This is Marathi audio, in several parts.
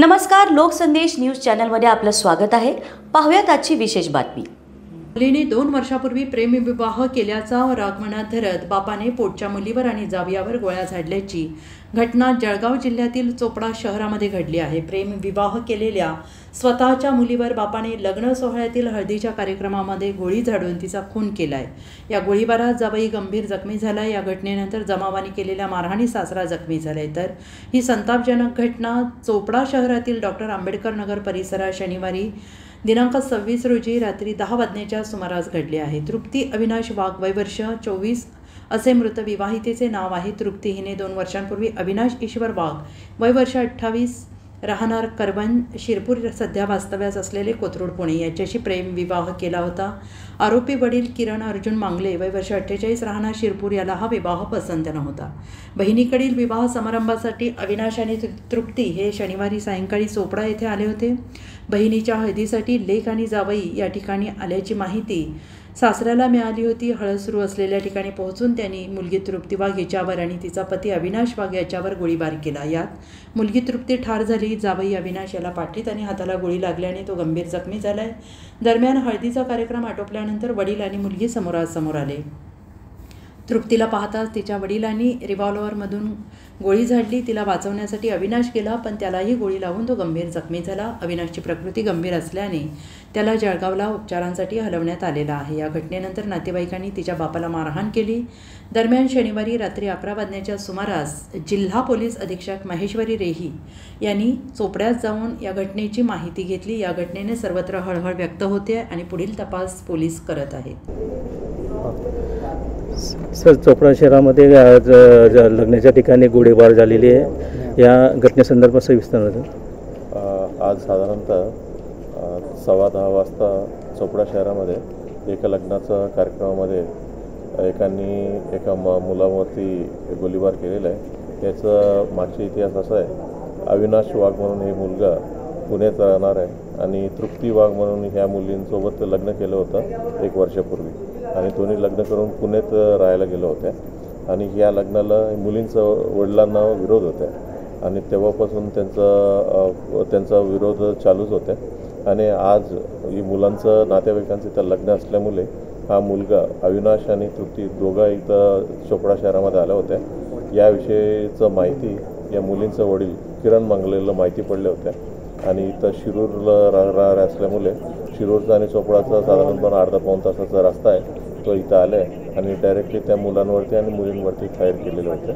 नमस्कार, लोकसंदेश न्यूज चॅनलमध्ये आपलं स्वागत आहे। पाहूयात आजची विशेष बातमी। मुलीने 2 वर्षापूर्वी प्रेमविवाह केल्याचा रागमनात धरत बापाने पोटच्या मुलीवर आणि जावयावर गोळ्या झाडल्याची घटना जळगाव जिल्ह्यातील चोपडा शहरामध्ये घडली आहे। प्रेमविवाह केलेल्या स्वतःच्या मुलीवर बापाने लग्न सोहळ्यातील हळदीच्या कार्यक्रमामध्ये गोळी झाडून तिचा खून केलाय। या गोळीबारात जावई गंभीर जखमी झाला। या घटनेनंतर जमावाने केलेल्या मारहाणी सासरा जखमी झालाय। तर ही संतापजनक घटना चोपडा शहरातील डॉक्टर आंबेडकर नगर परिसरात शनिवारी दिनांक 26 रोजी रात्री 10 वाजण्याच्या सुमारास घडली आहे। तृप्ती अविनाश वाघ, वय वर्ष 24 असे मृत विवाहितेचे नाव आहे। तृप्ती हिने 2 वर्षांपूर्वी अविनाश ईश्वर वाघ, वय वर्ष 28 राहणार करवण शिरपूर, सध्या वास्तव्यास असलेले कोथरूड पुणे याच्याशी प्रेमविवाह केला होता। आरोपी वडील किरण अर्जुन मांगले, वय वर्ष 48 राहणार शिरपूर याला हा विवाह पसंत नव्हता। बहिणीकडील विवाह समारंभासाठी अविनाश आणि तृप्ती हे शनिवारी सायंकाळी चोपडा येथे आले होते। बहिणीच्या हळदीसाठी लेक आणि जावई या ठिकाणी आल्याची माहिती सासऱ्याला मिळाली होती। हळद सुरू असलेल्या ठिकाणी पोहोचून त्यांनी मुलगी तृप्ती वाघ याच्यावर आणि तिचा पती अविनाश वाघ याच्यावर गोळीबार केला। यात मुलगी तृप्ती ठार झाली। जावई अविनाश याला पाठीत आणि हाताला गोळी लागल्याने तो गंभीर जखमी झालाय। दरम्यान हळदीचा कार्यक्रम आटोपल्यानंतर वडील आणि मुलगी समोरासमोर आले। तृप्तीला पाहताच तिच्या वडिलांनी रिव्हॉल्व्हरमधून गोळी झाडली। तिला वाचवण्यासाठी अविनाश गेला, पण त्यालाही गोळी लागून तो गंभीर जखमी झाला। अविनाशची प्रकृती गंभीर असल्याने त्याला जळगावला उपचारांसाठी हलवण्यात आलेला आहे। या घटनेनंतर नातेवाईकांनी तिच्या बापाला मारहाण केली। दरम्यान शनिवारी रात्री 11 वाजण्याच्या सुमारास जिल्हा पोलीस अधीक्षक महेश्वरी रेही यांनी चोपड्यात जाऊन या घटनेची माहिती घेतली। या घटनेने सर्वत्र हळहळ व्यक्त होते आणि पुढील तपास पोलीस करत आहेत। सर, चोपडा शहरामध्ये लग्नाच्या ठिकाणी गोळीबार झालेली आहे। या घटनेसंदर्भात सविस्तर आज साधारणतः 10:15 वाजता चोपडा शहरामध्ये एका लग्नाच्या कार्यक्रमामध्ये एका मुलावरती गोळीबार केलेला आहे। याचा मागचा इतिहास असा आहे, अविनाश वाघ म्हणून हे मुलगा पुण्यात राहणार आहे आणि तृप्ती वाघ म्हणून ह्या मुलींसोबत लग्न केलं होतं 1 वर्षापूर्वी आणि दोन्ही लग्न करून पुण्यात राहायला गेलो होत्या आणि या लग्नाला मुलींचं वडिलांना विरोध होता आणि तेव्हापासून त्यांचा विरोध चालूच होता आणि आज ही मुलांचं नातेवाईकांचं इथं लग्न असल्यामुळे हा मुलगा अविनाश आणि तृप्ती दोघा इथं चोपडा शहरामध्ये आल्या होत्या। याविषयीचं माहिती या मुलींचं वडील किरण मांगलेला माहिती पडल्या होत्या आणि इथं शिरूरला राहणार असल्यामुळे शिरूरचा आणि चोपडाचा साधारणपणे अर्धा-पाऊण तासाचा रस्ता आहे। तो इथं आला आहे आणि डायरेक्टली त्या मुलांवरती आणि मुलींवरती फायर केलेले होते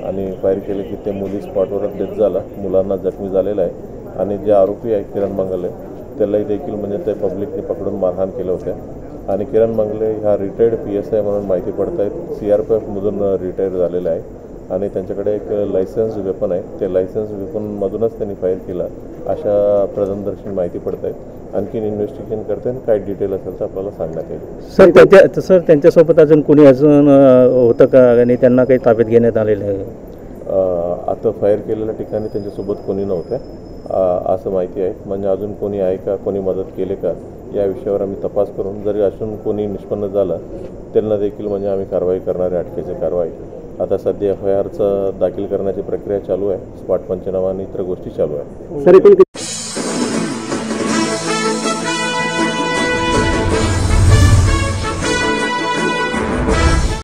आणि फायर केले की ते मुली स्पॉटवरच डेथ झाला, मुलांना जखमी झालेला आहे आणि जे आरोपी आहे किरण मंगले त्यालाही देखील म्हणजे ते पब्लिकने पकडून मारहाण केलं होतं आणि किरण मंगले हा रिटायर्ड PSI म्हणून माहिती पडत आहेत। CRPFमधून रिटायर झालेला आहे आणि त्यांच्याकडे एक लायसन्स वेपन आहे। ते लायसन्स वेपनमधूनच त्यांनी फायर केला अशा प्रथमदर्शी माहिती पडत आहेत। आणखीन इन्व्हेस्टिगेशन करते आणि काय डिटेल असेल तर आपल्याला सांगण्यात येईल। सर, त्यांच्यासोबत अजून कोणी होतं का आणि त्यांना काही ताब्यात घेण्यात आलेलं आहे? आता फायर केलेल्या ठिकाणी त्यांच्यासोबत कोणी नव्हतं असं माहिती आहे। म्हणजे अजून कोणी आहे का, कोणी मदत केले का या विषयावर आम्ही तपास करून जरी अजून कोणी निष्पन्न झालं त्यांना देखील म्हणजे आम्ही कारवाई करणार आहे, अटकेची कारवाई। आता सध्या FIRचं दाखल करण्याची प्रक्रिया चालू आहे, स्पॉट पंचनामा आणि इतर गोष्टी चालू आहे। सर, एकूण